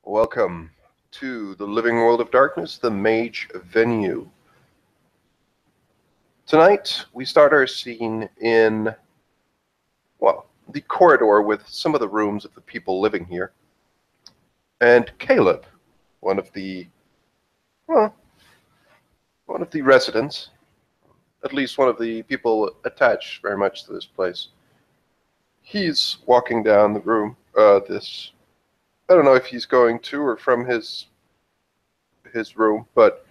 Welcome to the Living World of Darkness, the Mage venue. Tonight, we start our scene in, well, the corridor with some of the rooms of the people living here. And Caleb, one of the residents, at least one of the people attached very much to this place, he's walking down the room, I don't know if he's going to or from his room, but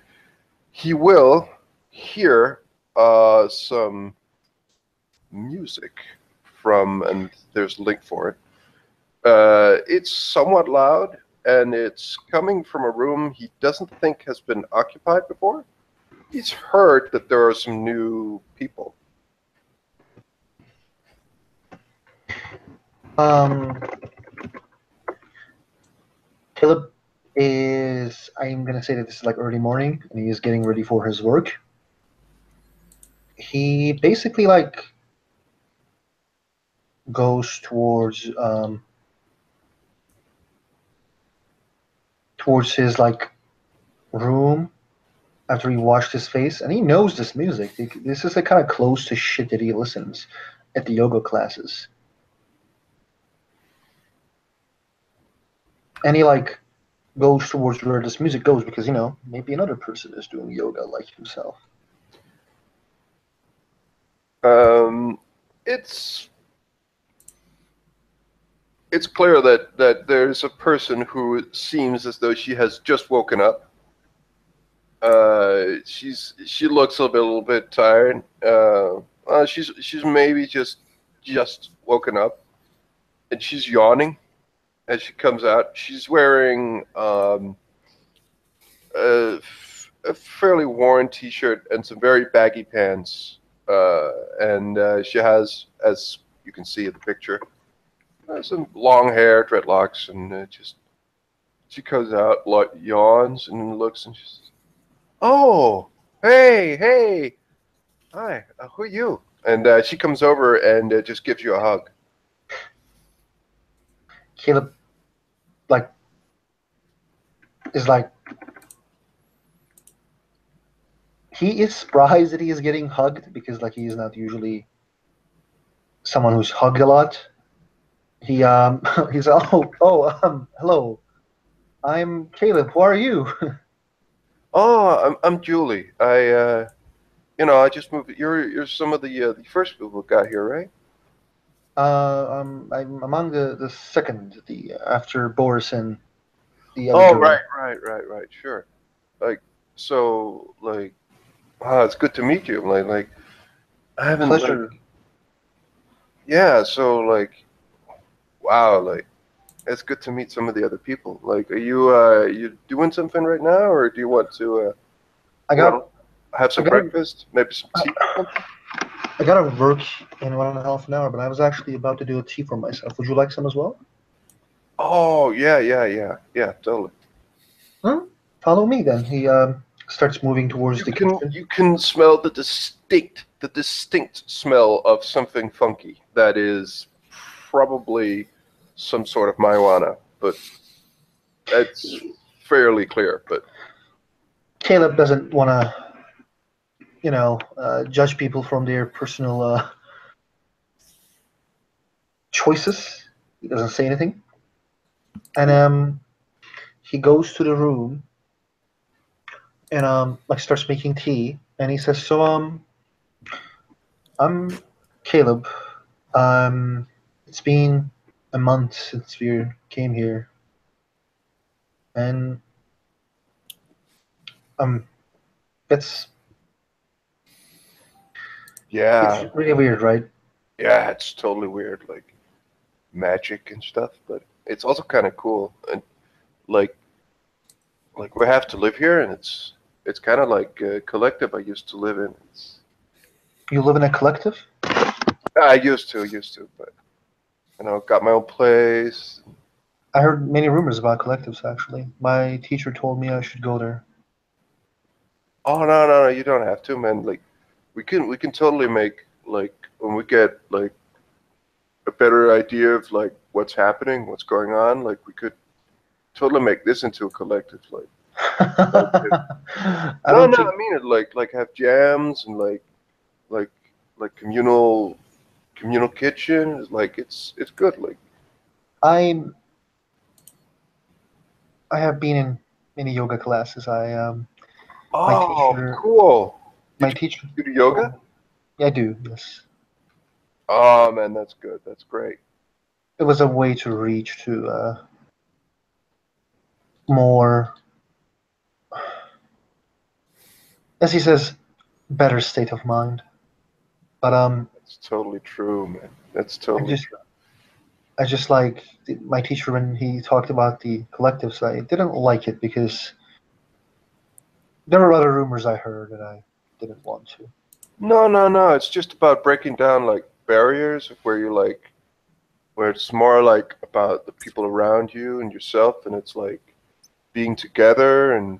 he will hear some music from, and there's a link for it. It's somewhat loud, and it's coming from a room he doesn't think has been occupied before. He's heard that there are some new people. Caleb is, I'm going to say that this is like early morning and he is getting ready for his work. He basically goes towards his room after he washed his face, and he knows this music. This is the kind of close to shit that he listens at the yoga classes. And he goes towards where this music goes because, maybe another person is doing yoga like himself. It's clear that there's a person who seems as though she has just woken up. She looks a little bit tired. She's maybe just woken up, and she's yawning as she comes out. She's wearing a fairly worn T-shirt and some very baggy pants, and she has, as you can see in the picture, some long hair, dreadlocks, and she comes out, yawns, and looks, and she says, "Oh, hey, hi, who are you?" And she comes over and just gives you a hug. Caleb, is he is surprised that he is getting hugged because he is not usually someone who's hugged a lot. He he's hello, I'm Caleb. Who are you? Oh, I'm Julie. I just moved. You're some of the first people who got here, right? I'm among the second, the after Boris and the other Oh, girl. right. Sure. Like, so, it's good to meet you. I haven't, Pleasure. yeah. So, wow, it's good to meet some of the other people. Are you doing something right now, or do you want to, I you got know, have I some got breakfast, maybe some tea or something? I got to work in 1.5 hours, but I was actually about to do a tea for myself. Would you like some as well? Oh, yeah, totally. Huh? Follow me then. He starts moving towards the kitchen. You can smell the distinct smell of something funky that is probably some sort of marijuana, but it's fairly clear. But Caleb doesn't want to, judge people from their personal choices. He doesn't say anything, and he goes to the room and starts making tea, and he says, "So I'm Caleb. It's been a month since we came here, and um, it's yeah, it's really weird, right? yeah, it's totally weird, like magic and stuff, but it's also kind of cool. And like we have to live here, and it's kind of like a collective I used to live in. You live in a collective. I used to, but got my own place. I heard many rumors about collectives. Actually, my teacher told me I should go there. Oh, no, you don't have to, man. We can totally make, when we get a better idea of what's happening, what's going on. We could totally make this into a collective. Like, I no, don't no, think I mean it. Like have jams and like like communal kitchen. Like it's good. Like, I'm. I have been in many yoga classes. My oh, teacher, cool. my Did teacher you do yoga? told. Yeah, I do. Yes, Oh man, that's good. That's great. it was a way to reach to more, as he says, better state of mind. But That's totally true, man. That's I totally just true. I just like my teacher when he talked about the collectives. I didn't like it because there were other rumors I heard and I didn't want to. No, no, no. It's just about breaking down like barriers of where you like where it's more like about the people around you and yourself, and it's like being together and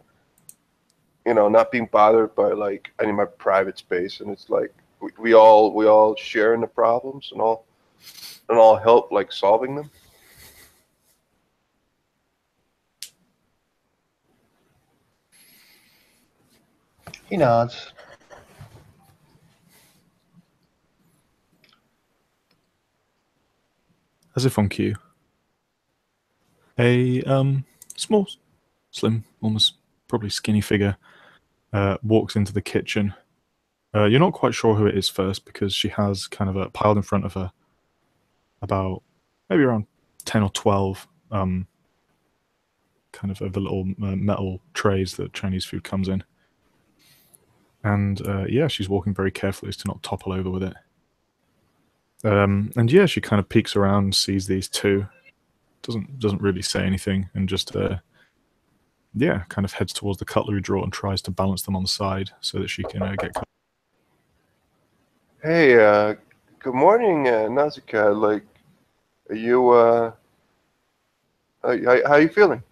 not being bothered by like any of my private space, and it's like we all share in the problems and all help like solving them. He nods. As if on cue, a small, slim, almost probably skinny figure walks into the kitchen. You're not quite sure who it is first because she has kind of a piled in front of her about maybe around 10 or 12 kind of the little metal trays that Chinese food comes in. And yeah, she's walking very carefully as to not topple over with it. And yeah, she kind of peeks around and sees these two. Doesn't really say anything and just yeah, kind of heads towards the cutlery drawer and tries to balance them on the side so that she can get. Hey, good morning, Nazika. Like, are you how you feeling?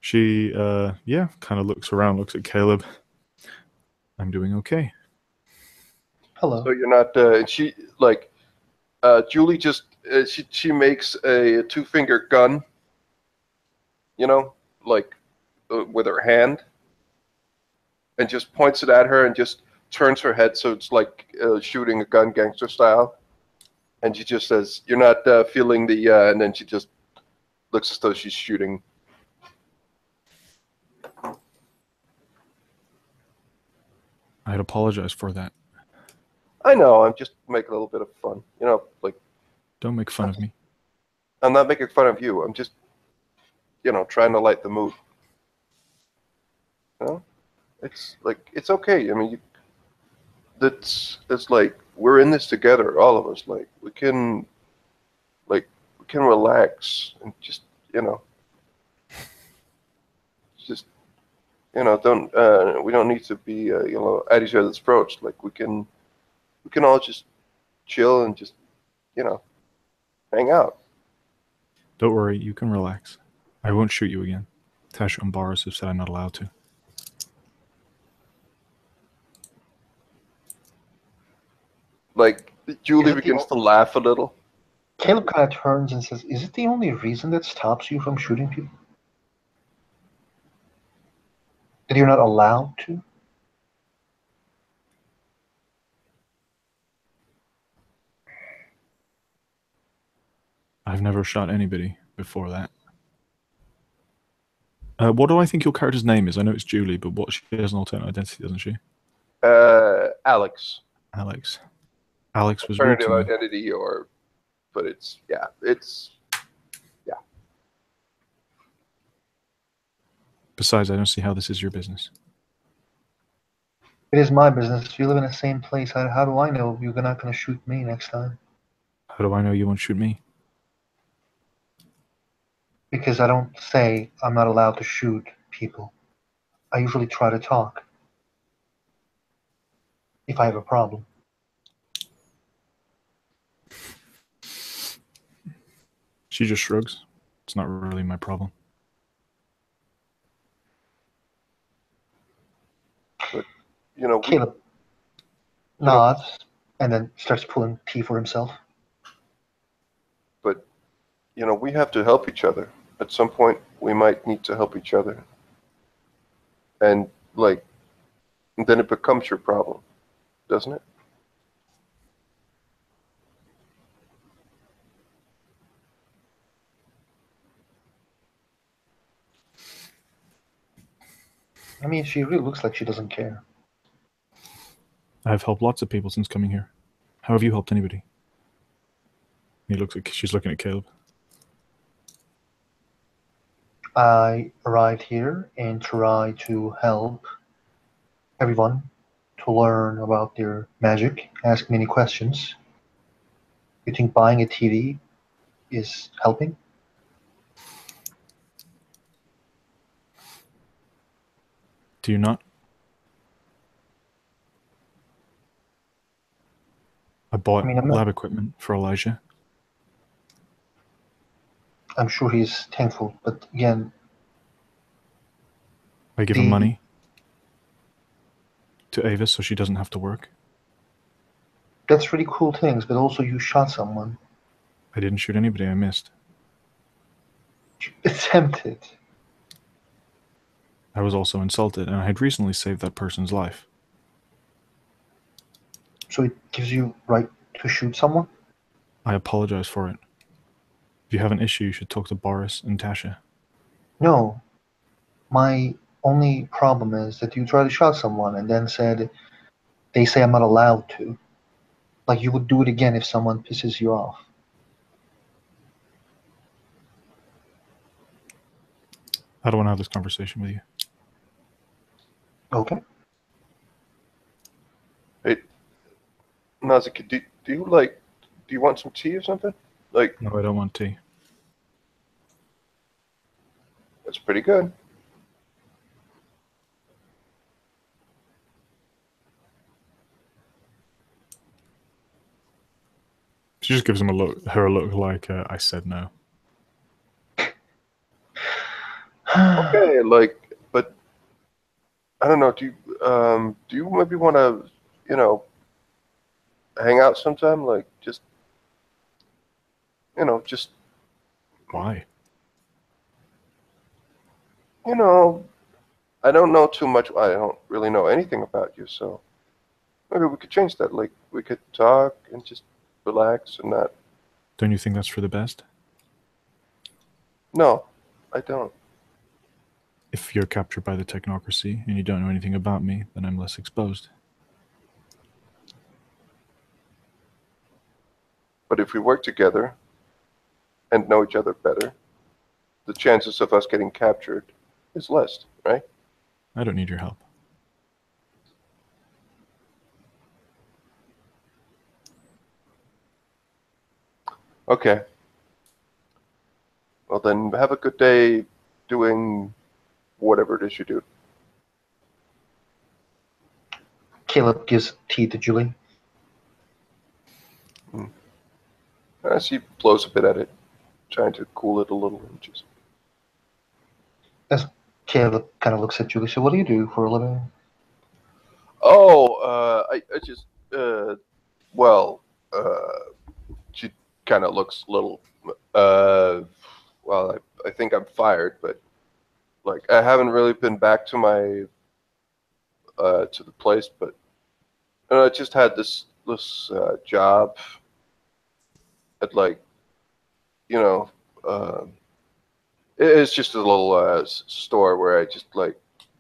She yeah, kind of looks around, looks at Caleb. I'm doing okay. Hello. So you're not she like Julie just she makes a two-finger gun, like with her hand, and just points it at her and just turns her head so it's like shooting a gun gangster style. And she just says, "You're not feeling the," and then she just looks as though she's shooting. I'd apologize for that. I know. I'm just making a little bit of fun. Like Don't make fun of me. I'm not making fun of you. I'm just, trying to light the mood. You know, it's like it's okay. I mean, it's like we're in this together, all of us. Like we can relax and just, you know, just don't we don't need to be at each other's throats. Like we can all just chill and just you know hang out. Don't worry, you can relax. I won't shoot you again. Tasha and Boris have said I'm not allowed to. Like Is Julie it the begins to laugh a little. Caleb kind of turns and says, "Is it the only reason that stops you from shooting people? That you're not allowed to?" I've never shot anybody before that. What do I think your character's name is? I know it's Julie, but what she has an alternate identity, doesn't she? Alex, Alex. Alex was rude alternative to me. identity, but it's yeah. Besides, I don't see how this is your business. It is my business. We live in the same place. How do I know you're not going to shoot me next time? How do I know you won't shoot me? Because I don't say I'm not allowed to shoot people. I usually try to talk if I have a problem. She just shrugs. It's not really my problem. But we Caleb, nods, and then starts pulling tea for himself. But we have to help each other. At some point, we might need to help each other, and then it becomes your problem, doesn't it? I mean, she really looks like she doesn't care. I've helped lots of people since coming here. How have you helped anybody? She's looking at Caleb. I arrived here and tried to help everyone to learn about their magic, ask many questions. You think buying a TV is helping? Do you not? I bought I mean, I'm not. lab equipment for Elijah. I'm sure he's thankful, but again, I give him money to Ava so she doesn't have to work. that's really cool things. But also, you shot someone. I didn't shoot anybody. I missed. You attempted. I was also insulted, and I had recently saved that person's life. So it gives you right to shoot someone? I apologize for it. If you have an issue, you should talk to Boris and Tasha. No. My only problem is that you tried to shot someone and then said, they say I'm not allowed to. Like you would do it again if someone pisses you off. I don't want to have this conversation with you. Okay. Hey, Nazuki, do you want some tea or something? No, I don't want tea. That's pretty good. She just gives him a look like I said no. Okay, but I don't know. Do you maybe want to, hang out sometime? Just Why? I don't know too much. I don't really know anything about you, so maybe we could change that. We could talk and just relax and not. Don't you think that's for the best? No, I don't. If you're captured by the technocracy and you don't know anything about me, then I'm less exposed. But if we work together and know each other better, the chances of us getting captured is less, right? I don't need your help. Okay. Well, then have a good day doing whatever it is you do. Caleb gives tea to Julie. She blows a bit at it, trying to cool it a little. And just... As Caleb kind of looks at Julie, so what do you do for a living? Oh, I just, well, she kind of looks a little, well, I think I'm fired, but I haven't really been back to my, to the place, but I just had this job at it's just a little store where I just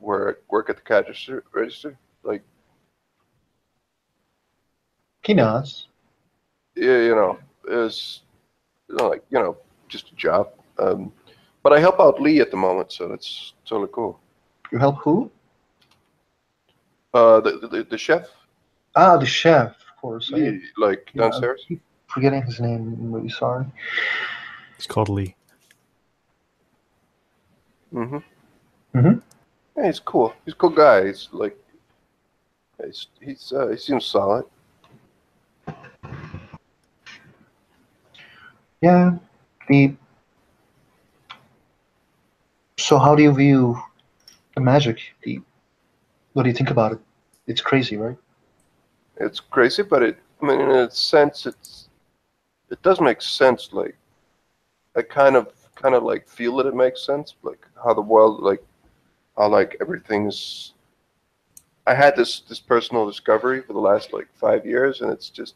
work at the cash register. He nods. Yeah, it's just a job. But I help out Lee at the moment, so that's totally cool. You help who? The chef. Ah, the chef, of course. Lee, downstairs. I keep forgetting his name. I'm really sorry. It's called Lee. Mm-hmm. Mm-hmm. Yeah, he's cool. He's a cool guy. He seems solid. Yeah. So how do you view the magic? What do you think about it? It's crazy, right? It's crazy, but I mean, in a sense, it does make sense. Like, I kind of like feel that it makes sense, like how the world, like how like everything's. I had this personal discovery for the last like 5 years, and it's just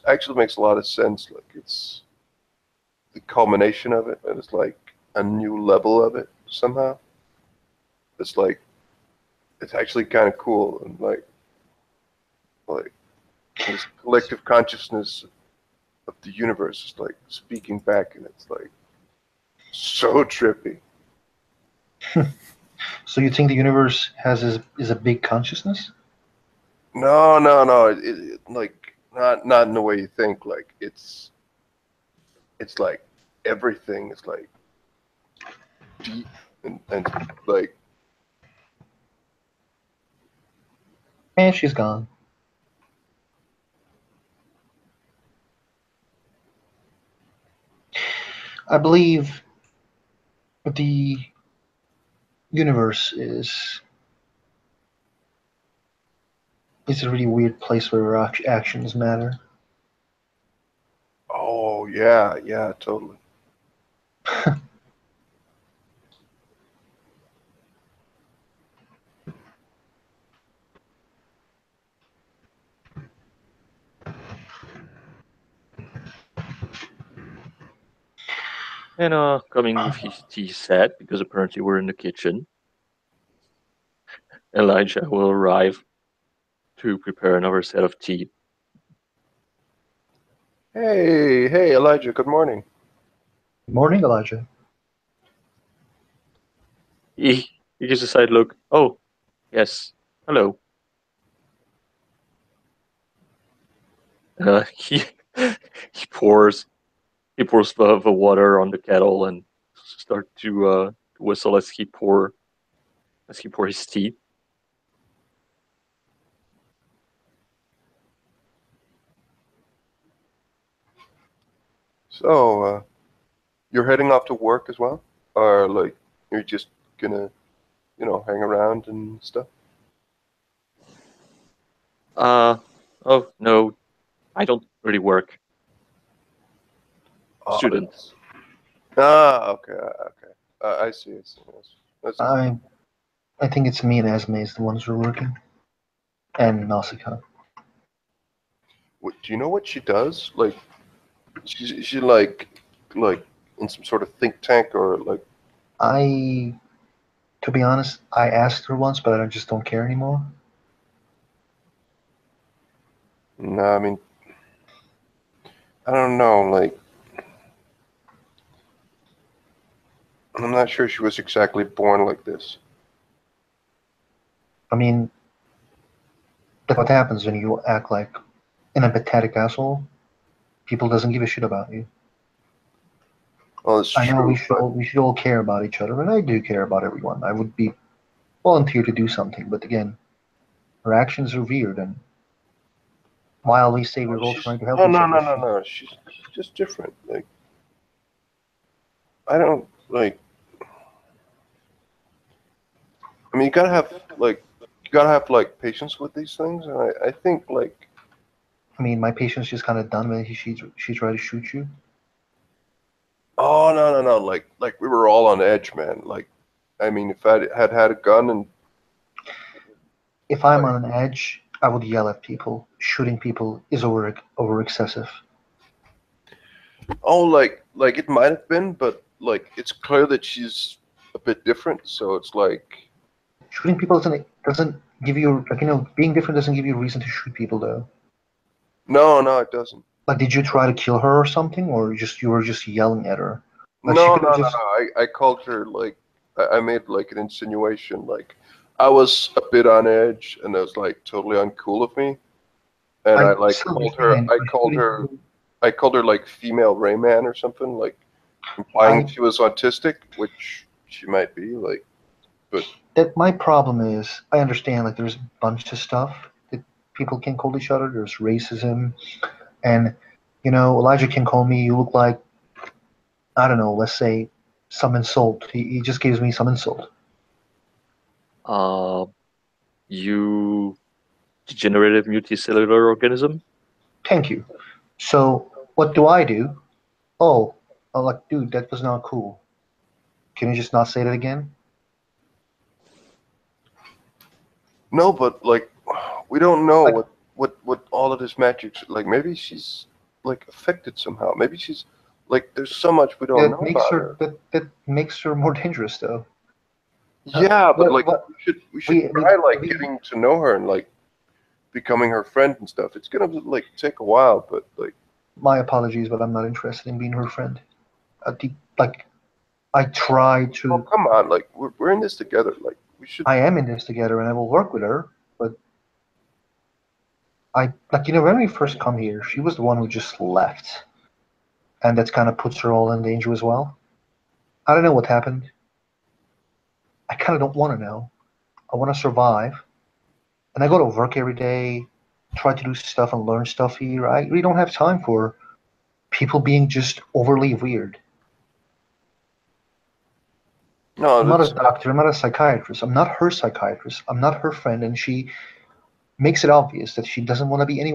actually makes a lot of sense. Like it's the culmination of it, and it's like a new level of it somehow. It's like it's actually kind of cool, and like this collective consciousness of the universe is like speaking back, and it's like so trippy. So you think the universe is a big consciousness? No, no, no. Like not in the way you think. Like it's like everything is like deep and like And she's gone. I believe the universe is a really weird place where our actions matter. oh yeah, yeah, totally. And coming with his tea set, because apparently we're in the kitchen, Elijah will arrive to prepare another set of tea. Hey, hey, Elijah. Good morning. Good morning, Elijah. He gives a side look. Oh, yes. Hello. He he pours the water on the kettle and start to whistle as he pour his tea. So, you're heading off to work as well, or like you're just gonna, hang around and stuff? Oh no, I don't really work. Oh, Student. okay, okay. I see. I see. That's cool. I think it's me and Esme is the ones who are working, and Nausicaa. Do you know what she does? Like, she like in some sort of think tank or like. I, to be honest, I asked her once, but I just don't care anymore. No, I mean, I don't know. Like, I'm not sure she was exactly born like this. I mean, look what happens when you act like an empathetic asshole. People doesn't give a shit about you. Well, it's I know true, but we should all care about each other, and I do care about everyone. I would be volunteer to do something, but again, her actions are weird, and while we say we're all trying to help no, each no, other, no, no, no. She's just different. Like, I don't like. I mean, you gotta have like patience with these things, and I think like. I mean, my patient's just kind of done when she tried to shoot you. Oh no, no, no! Like we were all on edge, man. Like, I mean, if I had a gun and If I'm like, on an edge, I would yell at people. Shooting people is over excessive. oh, like it might have been, but like it's clear that she's a bit different. So it's like, Shooting people doesn't give you like being different doesn't give you a reason to shoot people though. no, no, it doesn't. Like, did you try to kill her or something, or you were just yelling at her? Like she No, could no, have no, just. no. I called her like I made like an insinuation. Like I was a bit on edge, and it was like totally uncool of me. And I I like still understand, but shooting people. I called her like female Rayman or something, like implying I that she was autistic, which she might be. Like, but that my problem is I understand like there's a bunch of stuff that people can call each other. There's racism, and Elijah can call me. You look like I don't know. Let's say some insult. He just gives me some insult. Uh, you degenerative multicellular organism. Thank you. So, what do I do? Oh, I'm like, dude, that was not cool. Can you just not say that again? No, but like, we don't know Like, what all of this magic. Like, maybe she's like affected somehow. Maybe she's like, there's so much we don't that know makes about her her. that makes her more dangerous, though. Yeah, but like, What we should try like getting to know her and like becoming her friend and stuff. It's gonna like take a while, but like, my apologies, but I'm not interested in being her friend. Like, I try oh to. come on, like we're in this together. Like we should. I am in this together, and I will work with her. But I like, when we first come here, she was the one who just left, and that kind of puts her all in danger as well. I don't know what happened. I kind of don't want to know. I want to survive, and I go to work every day, try to do stuff and learn stuff here. I really don't have time for people being just overly weird. No, I'm not a that's doctor. I'm not a psychiatrist. I'm not her psychiatrist. I'm not her friend, and she makes it obvious that she doesn't want to be any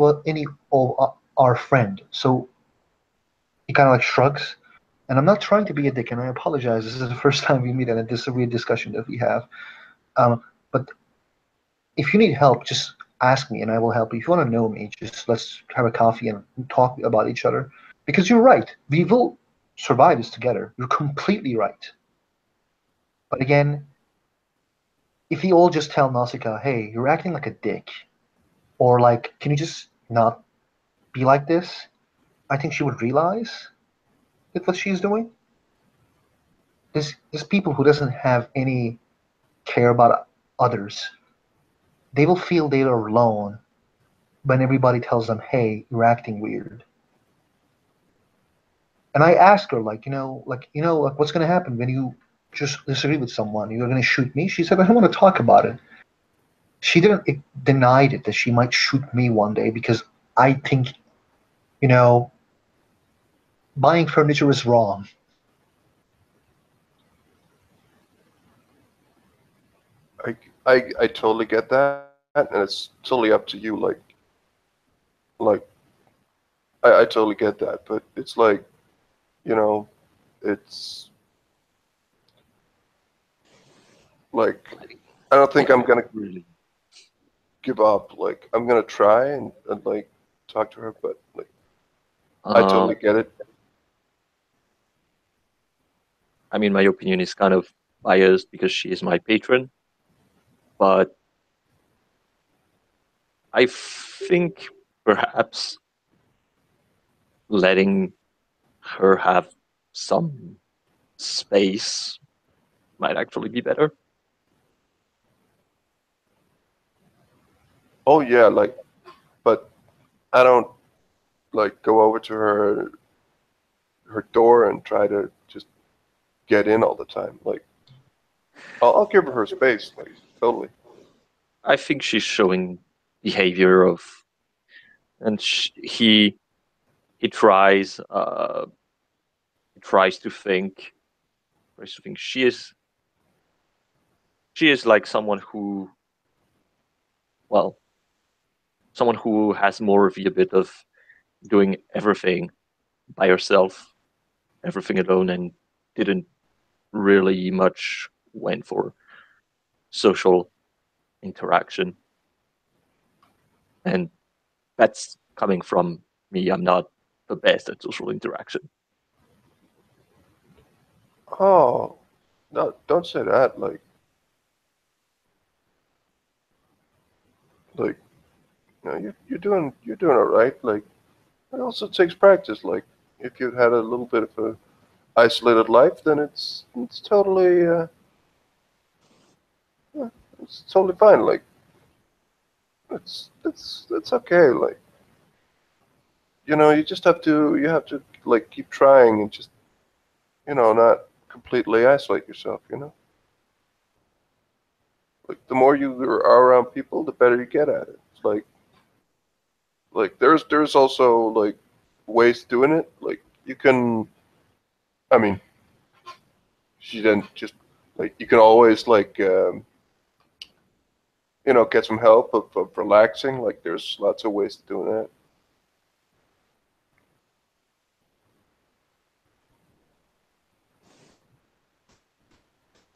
of our friend. So he kind of like shrugs, and I'm not trying to be a dick, and I apologize. This is the first time we meet, and this is a weird discussion that we have. But if you need help, just ask me, and I will help you. If you want to know me, just let's have a coffee and talk about each other. Because you're right, we will survive this together. You're completely right. But again, if we all just tell Nausicaa, hey, you're acting like a dick, or like, can you just not be like this? I think she would realize that what she's doing. There's people who doesn't have any care about others. They will feel they are alone when everybody tells them, "Hey, you're acting weird." And I asked her, like, what's going to happen when you just disagree with someone? You're going to shoot me? She said, I don't want to talk about it. She didn't denied it that she might shoot me one day because I think, you know, buying furniture is wrong. I totally get that, and it's totally up to you. Like I totally get that, but it's like, you know, it's like I don't think I'm gonna Really. give up. Like I'm gonna try and like talk to her, but like I totally get it. I mean, my opinion is kind of biased because she is my patron, but I think perhaps letting her have some space might actually be better. Oh yeah, like, but I don't like go over to her door and try to just get in all the time. Like I'll give her space, like totally. I think she's showing behavior of, and he tries to think, she is like someone who, well, someone who has more of the bit of doing everything by herself, everything alone, and didn't really much went for social interaction. And that's coming from me. I'm not the best at social interaction. Oh, no, don't say that. Like, you're doing all right. Like, it also takes practice. Like, if you've had a little bit of a isolated life, then it's totally yeah, it's totally fine. Like, it's okay. Like, you have to like keep trying and just not completely isolate yourself. Like the more you are around people, the better you get at it. It's like there's also like ways doing it. Like you can, I mean, she didn't just like you can always like get some help of relaxing. Like there's lots of ways to do that.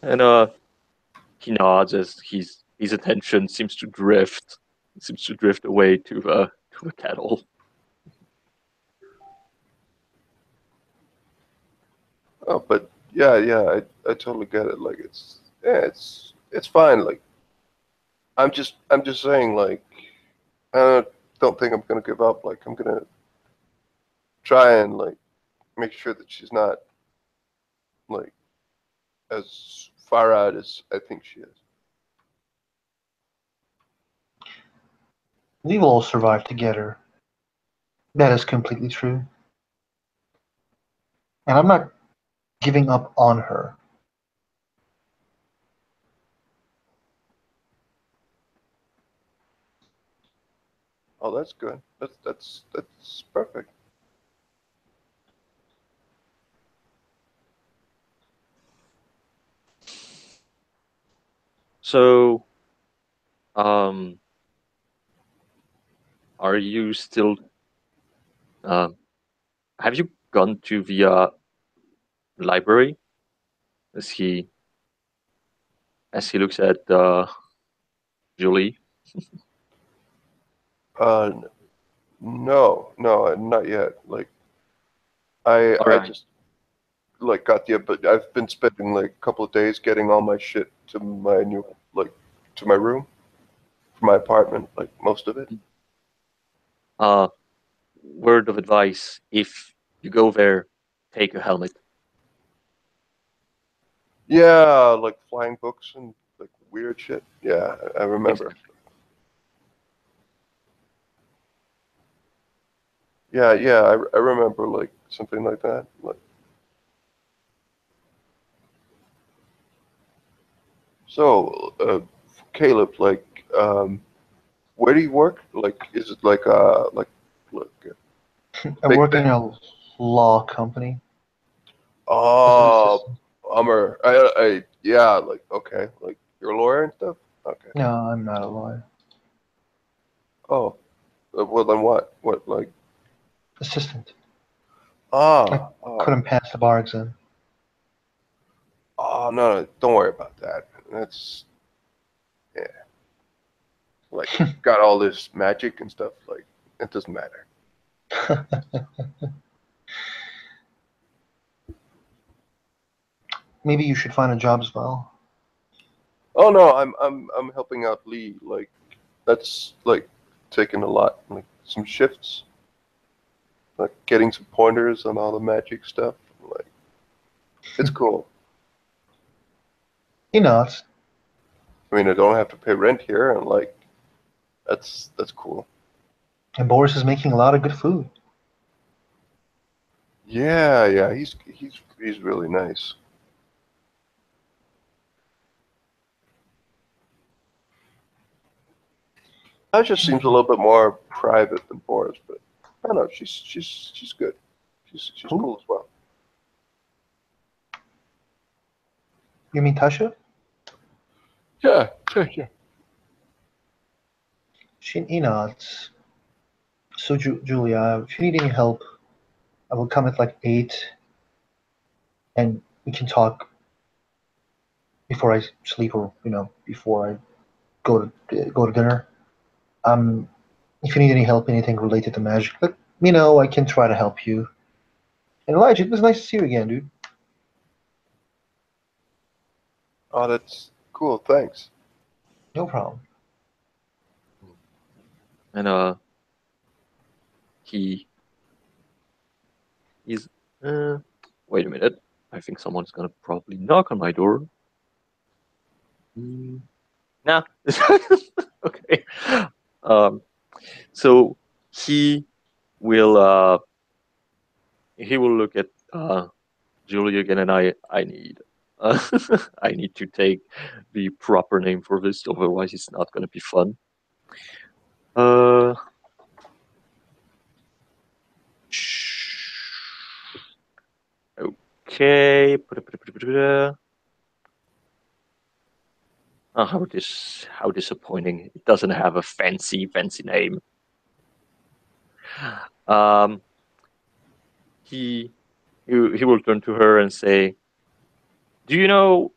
And he nods as his attention seems to drift. It seems to drift away to the kettle. Oh, but yeah, I totally get it. Like it's fine. Like I'm just saying, like I don't think I'm gonna give up. Like I'm gonna try and like make sure that she's not like as far out as I think she is. We've all survived together. That is completely true. And I'm not giving up on her. Oh, that's good. That's perfect. So, um, are you still? Um, have you gone to the library? As he looks at Julie. Uh, no, not yet. Like I All I right. just like got the but I've been spending like a couple of days getting all my shit to my new like to my room, for my apartment, like most of it. Uh, word of advice: if you go there, take a helmet. Yeah, like flying books and like weird shit. Yeah, I remember. Exactly. Yeah, I remember like something like that. Like so, Caleb, like, where do you work? Like, is it like, look, I big work thing? in a law company as an Oh, assistant. bummer. Yeah, like, okay, like you're a lawyer and stuff. Okay. No, I'm not a lawyer. Oh, well then what? What like? Assistant. I Ah, ah, couldn't pass the bar exam. oh no, don't worry about that. That's yeah, like got all this magic and stuff. Like it doesn't matter. Maybe you should find a job as well. Oh no, I'm helping out Lee. Like that's like taking a lot, like some shifts, like getting some pointers on all the magic stuff. Like it's cool. You know, it's, I mean, I don't have to pay rent here, and like that's cool. and Boris is making a lot of good food. Yeah, he's really nice. That just seems a little bit more private than Boris, but I don't know. She's good. She's Who? cool as well. You mean Tasha? Yeah. You know, it's, so Julia, if you need any help, I will come at like 8 and we can talk before I sleep or, before I go to dinner. Um, if you need any help, anything related to magic, let me know. I can try to help you. And Elijah, it was nice to see you again, dude. Oh, that's cool. Thanks. No problem. And he is. Wait a minute. I think someone's gonna probably knock on my door. Nah. Okay. Um. So he will. He will look at Julie again, and I need. Uh, I need to take the proper name for this, otherwise it's not gonna be fun. Uh. Okay. How disappointing! It doesn't have a fancy name. Um, he will turn to her and say, "Do you know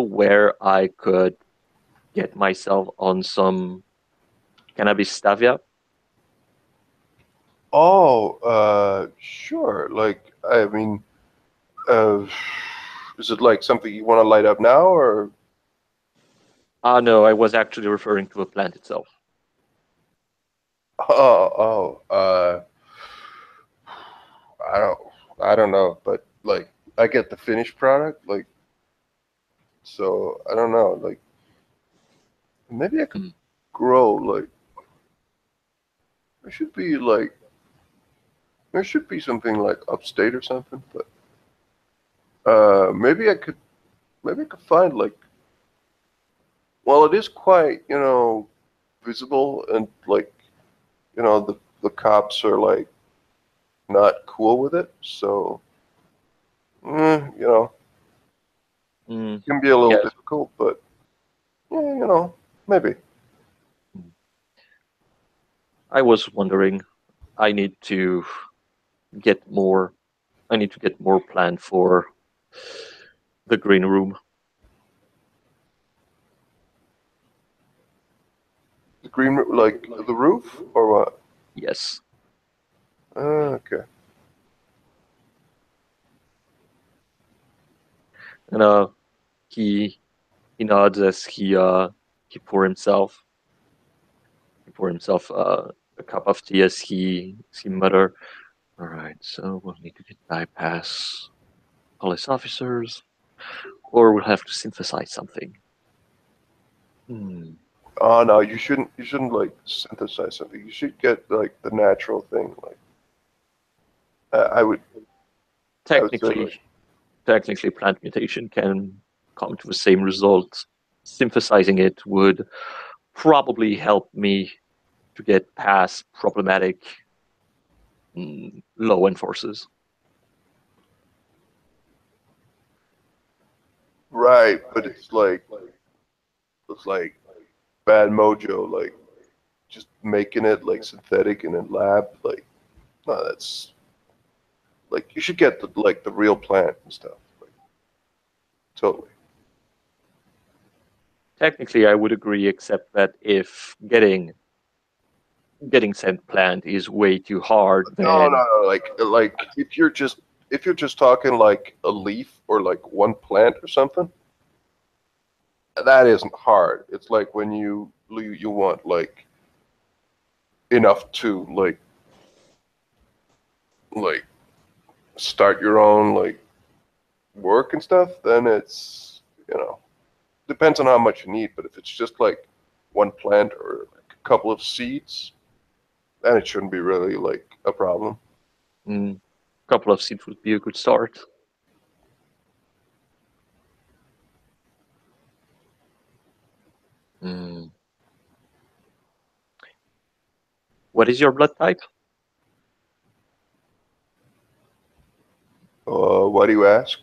where I could get myself on some cannabis stavia?" Oh, sure. Like, I mean, uh, is it like something you want to light up now, or? No, I was actually referring to a plant itself. Oh, I don't, I don't know, but like, I get the finished product, like, so I don't know, like, maybe I could Mm. grow, like, there should be like, there should be something like upstate or something, but maybe I could find like, well, it is quite, visible and like, the cops are like not cool with it, so, you know, Mm, it can be a little yes. difficult, but yeah, maybe. I was wondering. I need to get more. I need to get more planned for the green room. The green, like the roof or what? Yes. Okay. And he nods as he pour himself a cup of tea as he mutter. All right, so we'll need to get bypass police officers, or we'll have to synthesize something. Hmm. Oh no, you shouldn't. You shouldn't like synthesize something. You should get like the natural thing. Like I would. I would say like. Technically, plant mutation can come to the same result. Synthesizing it would probably help me to get past problematic law enforcers. Right, but it's like bad mojo. Like just making it like synthetic in a lab. Like no, that's like you should get the real plant and stuff. Like totally. Technically, I would agree, except that if getting said plant is way too hard, No, no, then no. Like if you're just talking like a leaf or like one plant or something, that isn't hard. It's like when you want like enough to like start your own like work and stuff, then it's depends on how much you need. But if it's just like one plant or like a couple of seeds, then it shouldn't be really like a problem. a couple of seeds would be a good start. Mm. What is your blood type? Why do you ask?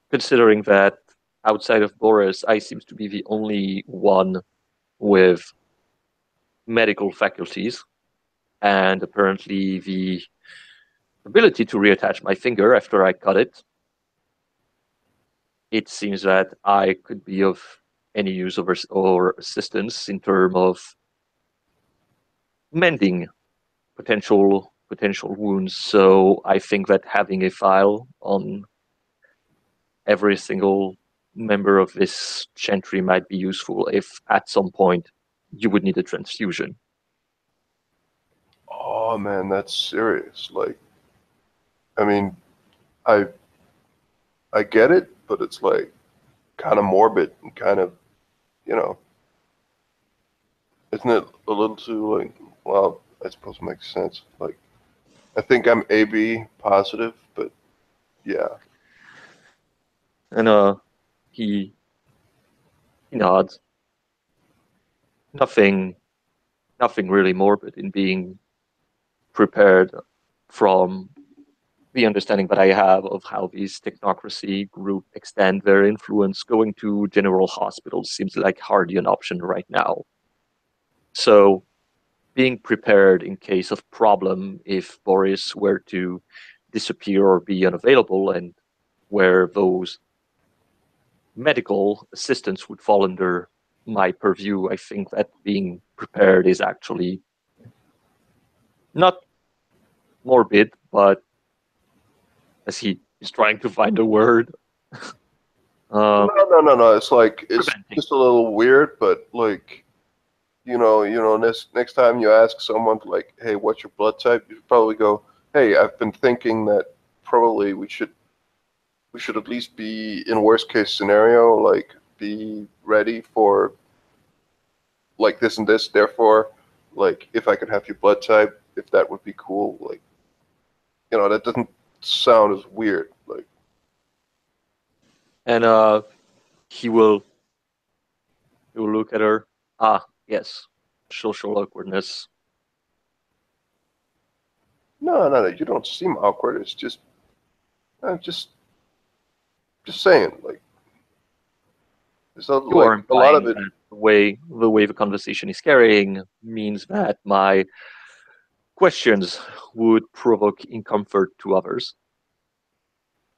Considering that outside of Boris, I seem to be the only one with medical faculties, and apparently the ability to reattach my finger after I cut it. It seems that I could be of any use or assistance in terms of mending potential wounds. So I think that having a file on every single member of this gentry might be useful if at some point you would need a transfusion. Oh man, that's serious. Like, I mean, I I get it, but it's like kind of morbid and kind of, you know, isn't it a little too like, well, I suppose it makes sense. Like, I think I'm AB positive, but yeah. And he nods. Nothing nothing really morbid in being prepared from the understanding that I have of how these technocracy group extend their influence, going to general hospitals seems like hardly an option right now. So being prepared in case of problem if Boris were to disappear or be unavailable, and where those medical assistants would fall under my purview, I think that being prepared is actually not morbid, but as he is trying to find a word. No. It's like it's Preventing. just a little weird, but like, next time you ask someone like, "Hey, what's your blood type?" You should probably go, "Hey, I've been thinking that probably we should at least be in worst case scenario, like be ready for like this and this. Therefore, like if I could have your blood type, if that would be cool. Like, that doesn't sound as weird. Like, And he will look at her. Ah, yes, social awkwardness. no, you don't seem awkward. It's just saying. Like, it's not You are like a lot of implying it. that the way the conversation is carrying means that my questions would provoke discomfort to others.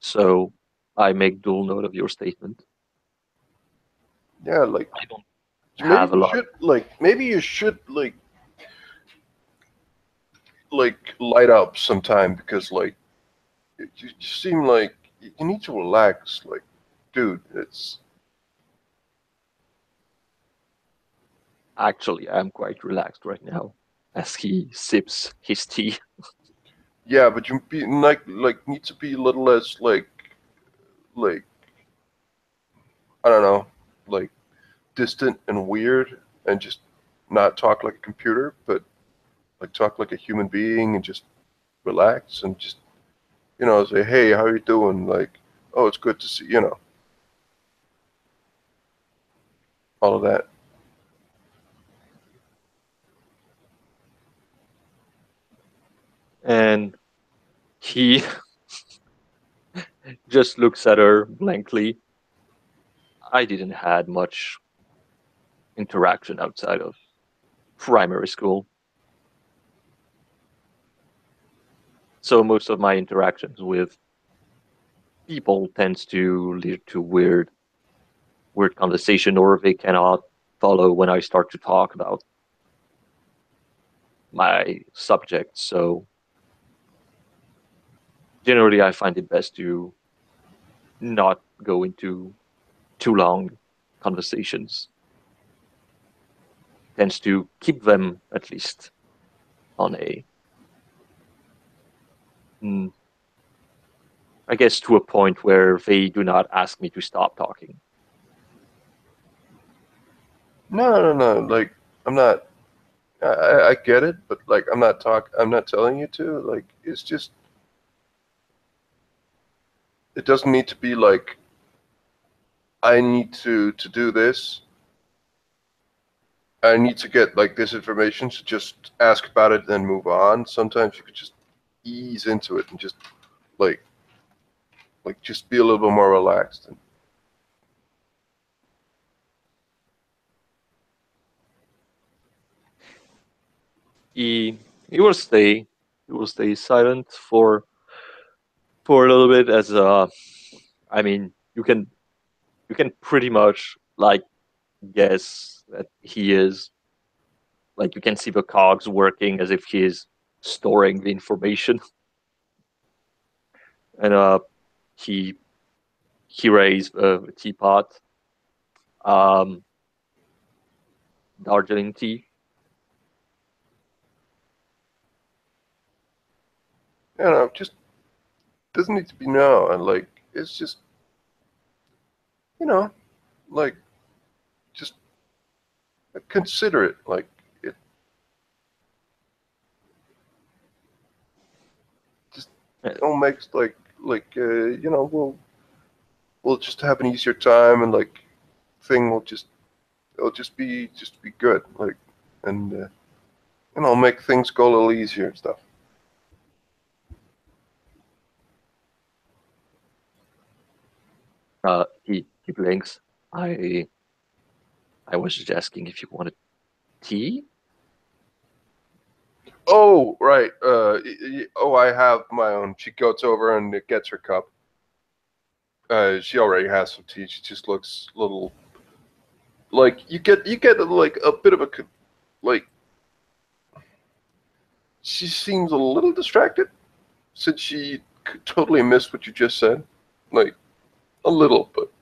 So I make dual note of your statement. Yeah, like I don't maybe have a you lot. should like light up sometime because like you seem like you need to relax. Like, dude, it's Actually, I'm quite relaxed right now as he sips his tea. yeah, but you be like need to be a little less like I don't know, like distant and weird and just not talk like a computer, but like talk like a human being and just relax and just say, hey, how you doing? Like, oh, it's good to see, all of that. And he just looks at her blankly. I didn't had much interaction outside of primary school. So most of my interactions with people tends to lead to weird conversation, or they cannot follow when I start to talk about my subject. So generally I find it best to not go into too long conversations. Tends to keep them at least on a I guess to a point where they do not ask me to stop talking. No. Like, I'm not. I get it, but like, I'm not telling you to. Like, it's just. It doesn't need to be like. I need to do this. I need to get like this information. So just ask about it, then move on. Sometimes you could just ease into it and just like just be a little bit more relaxed. He he will stay silent for a little bit as I mean you can pretty much like guess that he is like you can see the cogs working as if he is storing the information. And he raised a teapot, um Darjeeling tea. Just doesn't need to be now. And like, it's just like just consider it. Like it just don't make we'll just have an easier time and like thing will just it'll just be good. Like and make things go a little easier and stuff. He blinks. I was just asking if you wanted tea. Oh, right. I have my own. She goes over and gets her cup. She already has some tea. She just looks a little like you get like a bit of a like. She seems a little distracted since she totally missed what you just said. Like a little, but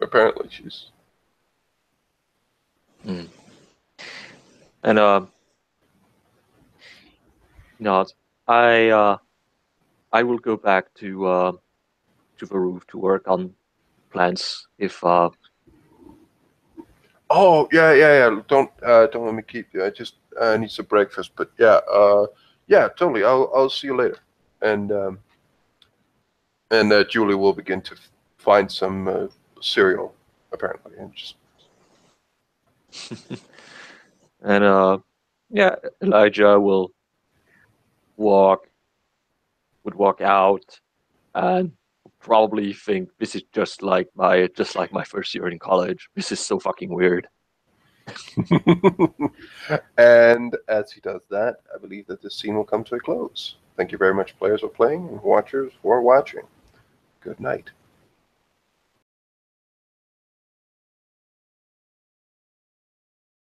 apparently she's. Mm. And not. I will go back to the roof to work on plans. If Oh yeah. Don't let me keep you. I just need some breakfast. But yeah, totally. I'll see you later. And Julie will begin to find some cereal apparently, and just. and yeah, Elijah would walk out and probably think this is just like my first year in college. This is so fucking weird. And as he does that, I believe that this scene will come to a close. Thank you very much, players, for playing, and watchers for watching. Good night.